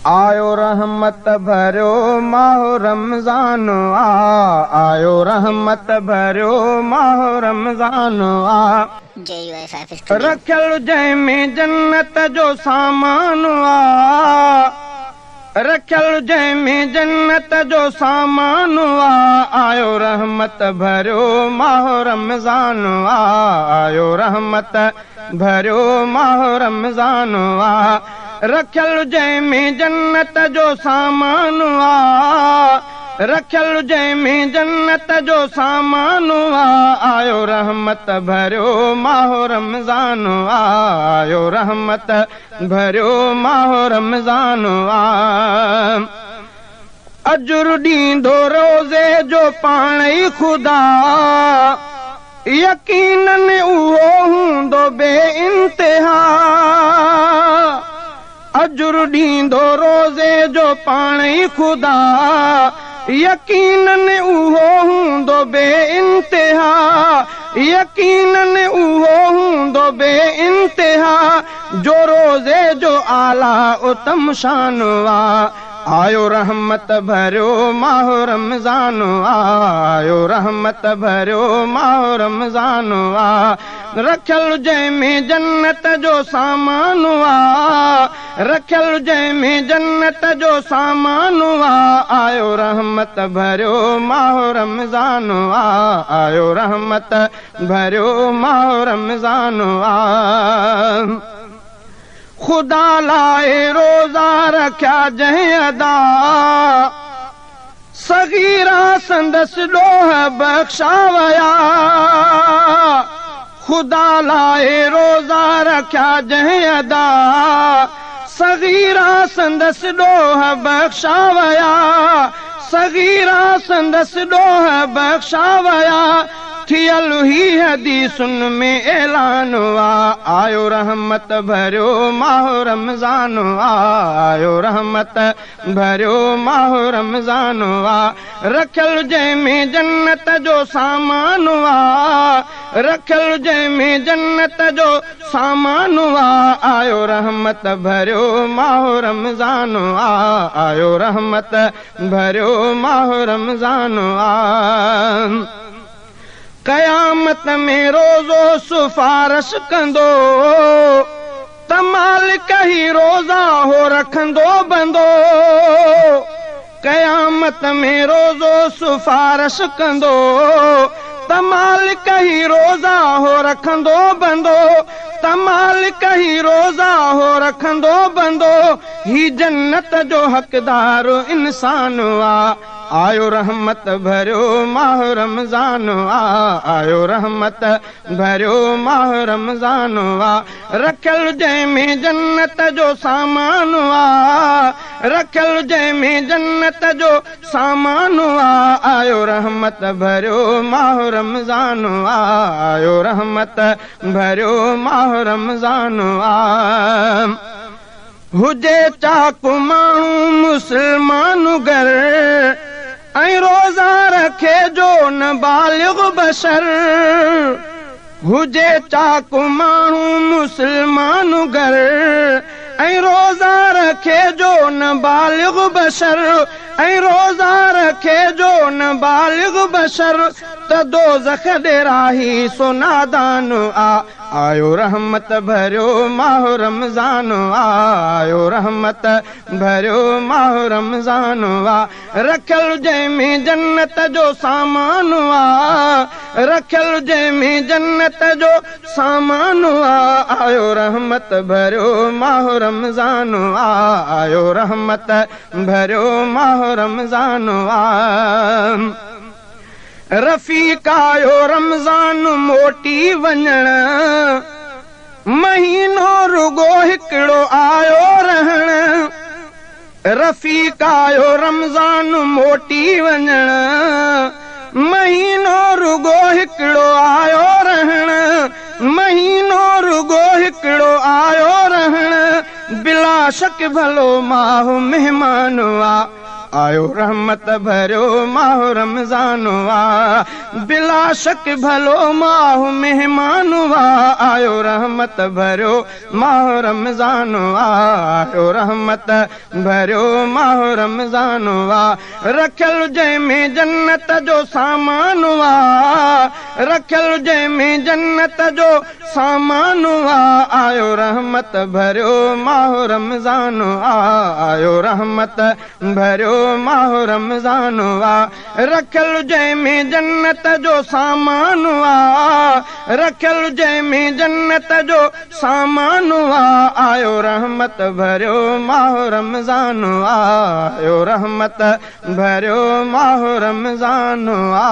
आयो रहमत भरियो माहो रमज़ान आयो रहमत भरियो माहो रमज़ान रखियल जंहिंमें जन्नत जो सामान रखियल जंहिंमें जन्नत जो सामान आयो रहमत भरियो माहो रमज़ान आयो रहमत भरियो माहो रमज़ान रखियल जंहिंमें जन्नत जो सामान रखियल जंहिंमें जन्नत जो सामान आयो रहमत भरियो माहो रमज़ान आयो रहमत भरियो माहो रमज़ान अजुर ॾींदो रोज़े जो पाण ई ख़ुदा यकीनन उहो हूंदो बे इंतिहा अजुर ॾींदो रोज़े जो पाण ई ख़ुदा यकीनन उहो हूंदो बे इंतिहा यकीनन उहो हूंदो बे इंतिहा जो रोज़े जो आला उत्तम शान आयो रहमत भरियो माहो रमज़ान आयो रहमत भरियो माहो रमज़ान रखियल जंहिंमें जन्नत जो सामान रखियल जंहिंमें जन्नत जो सामान आयो रहमत भरियो माहो रमज़ान आयो रहमत भरियो माहो रमज़ान खुदा लाए रोज़ा रखिया जंहिं अदा सगीरा संदसि ॾोह बख़्शा वया खुदा लाए रोज़ा रखिया जंहिं अदा सगीरा संदसि ॾोह बख़्शा वया सगीरा संदसि ॾोह बख़्शा वया थियल ही हदीसुन में ऐलान आयो रहमत भरियो माहो रमज़ान आयो रहमत भरियो माहो रमज़ान रखियल जंहिंमें जन्नत जो सामान रखियल जंहिंमें जन्नत जो सामान आयो रहमत भरियो माहो रमज़ान आयो रहमत भरियो माहो रमज़ान क़यामत में रोज़ो सिफ़ारिश कंदो त मालिक ही रोज़ा हो रखंदो बंदो क़यामत में रोज़ो सिफ़ारिश कंदो त मालिक ही रोज़ा हो रखंदो बंदो त मालिक ही रोज़ा हो रखंदो बंदो ही जन्नत जो हक़दार इंसान आयो रहमत भरियो माहो रमज़ान आयो रहमत भरियो माहो रमज़ान रखियल जंहिंमें जन्नत जो सामान रखियल जंहिंमें जन्नत जो सामान आयो रहमत भरियो माहो रमज़ान आयो रहमत भरियो माहो रमज़ान हुजे चाकू माण्हू मुस्लमान घर ऐं रोज़ा रखे जो न बालिग़ बशर हुजे चाकू माण्हू मुस्लमान घर ऐं रोज़ा रखे जो न बालिग़ बशर ऐं रोज़ा रखे जो न बालिग़ बशर त दोज़ख ॾेराही सो नादान आयो रहमत भरियो माहो रमज़ान आयो रहमत भरियो माहो रमज़ान रखियल जंहिंमें जन्नत जो सामान रखियल जंहिंमें जन्नत जो सामान आयो रहमत भरियो माहो रमज़ान आयो रहमत भरियो माहो रमज़ान रफ़ीक आयो रमज़ान मोटी वञण महीनो रुगो हिकिड़ो आयो रहण रफ़ीक आयो रमज़ान मोटी वञण महीनो रुगो हिकिड़ो आयो रहण महीनो रुगो हिकिड़ो आयो रहण बिला शक भलो माहो महिमान आयो रहमत भरियो माह रमज़ान वा बिला शक भलो माह मेहमान वा आयो रहमत भरियो माह रमज़ान वा आयो रहमत भरियो माह रमज़ान वा रखियल जंहिंमें जन्नत जो सामान वा रखियल जंहिंमें जन्नत जो सामान वा आयो रहमत भरियो माह रमज़ान वा आयो रहमत भरियो माह रमज़ान वा रखियल जंहिंमें जन्नत जो सामान वा रखियल जंहिंमें जन्नत जो सामान वा आयो रहमत भरियो माह रमज़ान वा आयो रहमत भरियो माह रमज़ान वा